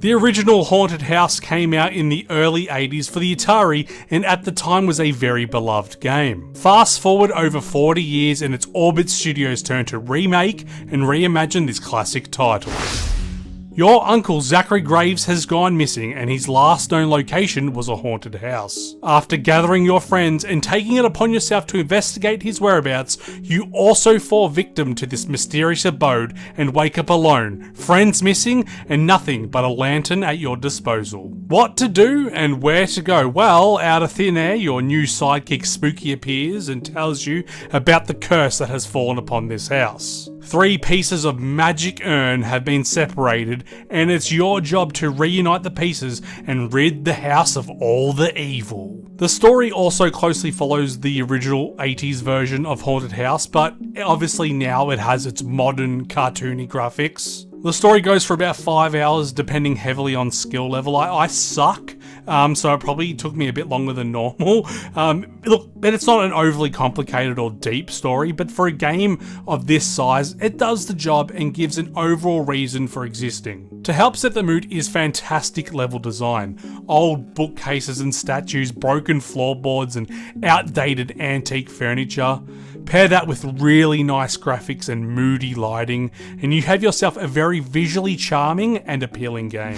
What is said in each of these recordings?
The original Haunted House came out in the early 80s for the Atari and at the time was a very beloved game. Fast forward over 40 years and it's Orbit Studios' turn to remake and reimagine this classic title. Your uncle Zachary Graves has gone missing and his last known location was a haunted house. After gathering your friends and taking it upon yourself to investigate his whereabouts, you also fall victim to this mysterious abode and wake up alone, friends missing and nothing but a lantern at your disposal. What to do and where to go? Well, out of thin air, your new sidekick Spooky appears and tells you about the curse that has fallen upon this house. 3 pieces of magic urn have been separated and it's your job to reunite the pieces and rid the house of all the evil. The story also closely follows the original 80s version of Haunted House, but obviously now it has its modern cartoony graphics. The story goes for about 5 hours, depending heavily on skill level. I suck, so it probably took me a bit longer than normal. Look, but it's not an overly complicated or deep story, but for a game of this size, it does the job and gives an overall reason for existing. To help set the mood is fantastic level design. Old bookcases and statues, broken floorboards and outdated antique furniture. Pair that with really nice graphics and moody lighting, and you have yourself a very visually charming and appealing game.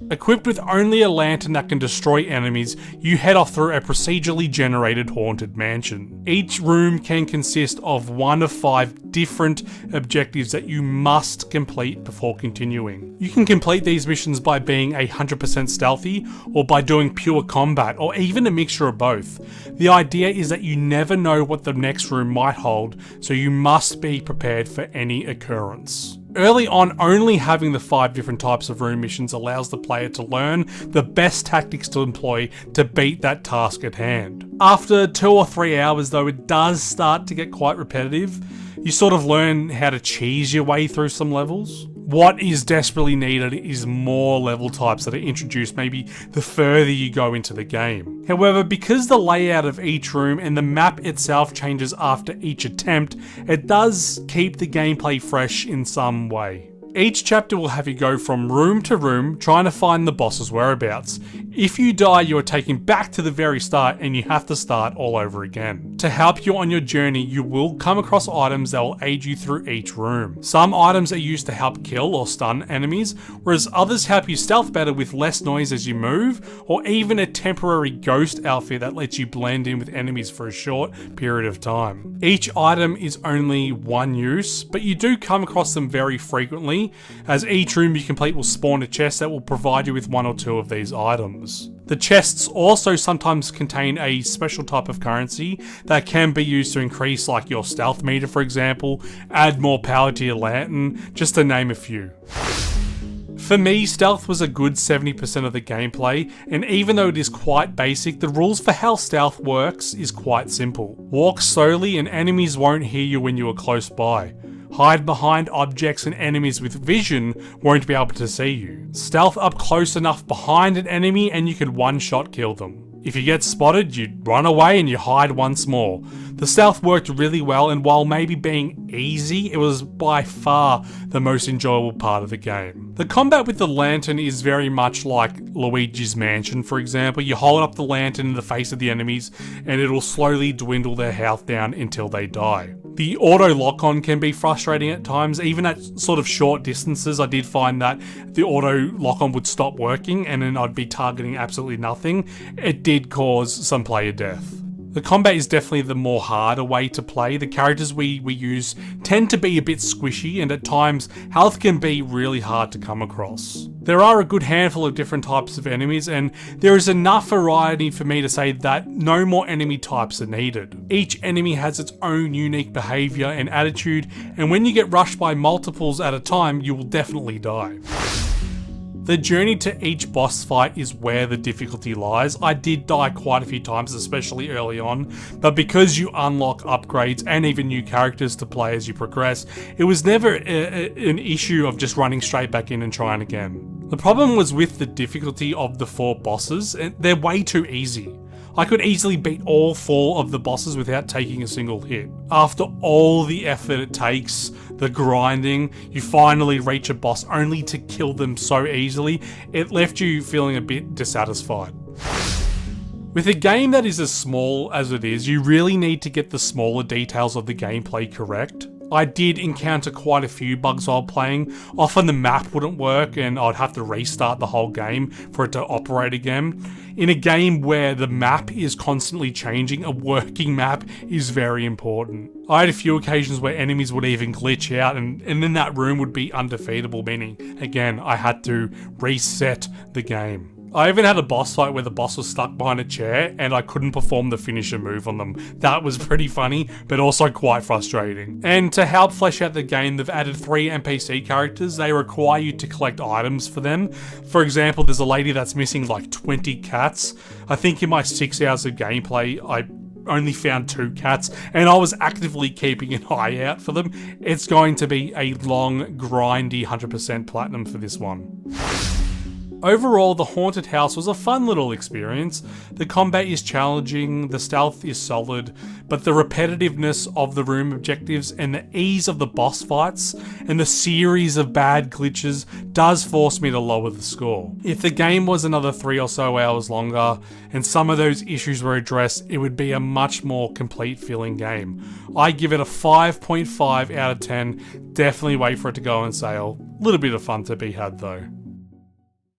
Equipped with only a lantern that can destroy enemies, you head off through a procedurally generated haunted mansion. Each room can consist of 1 of 5 different objectives that you must complete before continuing. You can complete these missions by being 100% stealthy, or by doing pure combat, or even a mixture of both. The idea is that you never know what the next room might hold, so you must be prepared for any occurrence. Early on, only having the 5 different types of room missions allows the player to learn the best tactics to employ to beat that task at hand. After 2 or 3 hours though, it does start to get quite repetitive. You sort of learn how to cheese your way through some levels. What is desperately needed is more level types that are introduced maybe the further you go into the game. However, because the layout of each room and the map itself changes after each attempt, it does keep the gameplay fresh in some way. Each chapter will have you go from room to room trying to find the boss's whereabouts. If you die, you are taken back to the very start and you have to start all over again. To help you on your journey, you will come across items that will aid you through each room. Some items are used to help kill or stun enemies, whereas others help you stealth better with less noise as you move, or even a temporary ghost outfit that lets you blend in with enemies for a short period of time. Each item is only one use, but you do come across them very frequently, as each room you complete will spawn a chest that will provide you with 1 or 2 of these items. The chests also sometimes contain a special type of currency that can be used to increase like your stealth meter, for example, add more power to your lantern, just to name a few. For me, stealth was a good 70% of the gameplay, and even though it is quite basic, the rules for how stealth works is quite simple. Walk slowly and enemies won't hear you when you are close by. Hide behind objects and enemies with vision won't be able to see you. Stealth up close enough behind an enemy and you can one-shot kill them. If you get spotted, you run away and you hide once more. The stealth worked really well, and while maybe being easy, it was by far the most enjoyable part of the game. The combat with the lantern is very much like Luigi's Mansion, for example. You hold up the lantern in the face of the enemies and it'll slowly dwindle their health down until they die. The auto lock-on can be frustrating at times. Even at sort of short distances, I did find that the auto lock-on would stop working and then I'd be targeting absolutely nothing. It did cause some player death. The combat is definitely the more harder way to play. The characters we use tend to be a bit squishy, and at times health can be really hard to come across. There are a good handful of different types of enemies, and there is enough variety for me to say that no more enemy types are needed. Each enemy has its own unique behaviour and attitude, and when you get rushed by multiples at a time, you will definitely die. The journey to each boss fight is where the difficulty lies. I did die quite a few times, especially early on, but because you unlock upgrades and even new characters to play as you progress, it was never an issue of just running straight back in and trying again. The problem was with the difficulty of the 4 bosses, and they're way too easy. I could easily beat all 4 of the bosses without taking a single hit. After all the effort it takes, the grinding, you finally reach a boss only to kill them so easily, it left you feeling a bit dissatisfied. With a game that is as small as it is, you really need to get the smaller details of the gameplay correct. I did encounter quite a few bugs while playing. Often the map wouldn't work and I'd have to restart the whole game for it to operate again. In a game where the map is constantly changing, a working map is very important. I had a few occasions where enemies would even glitch out and then that room would be undefeatable, meaning, again, I had to reset the game. I even had a boss fight where the boss was stuck behind a chair and I couldn't perform the finisher move on them. That was pretty funny, but also quite frustrating. And to help flesh out the game, they've added 3 NPC characters. They require you to collect items for them. For example, there's a lady that's missing like 20 cats. I think in my 6 hours of gameplay, I only found 2 cats and I was actively keeping an eye out for them. It's going to be a long, grindy 100% platinum for this one. Overall, the Haunted House was a fun little experience. The combat is challenging, the stealth is solid, but the repetitiveness of the room objectives and the ease of the boss fights and the series of bad glitches does force me to lower the score. If the game was another 3 or so hours longer and some of those issues were addressed, it would be a much more complete feeling game. I give it a 5.5 out of 10. Definitely wait for it to go on sale. Little bit of fun to be had though.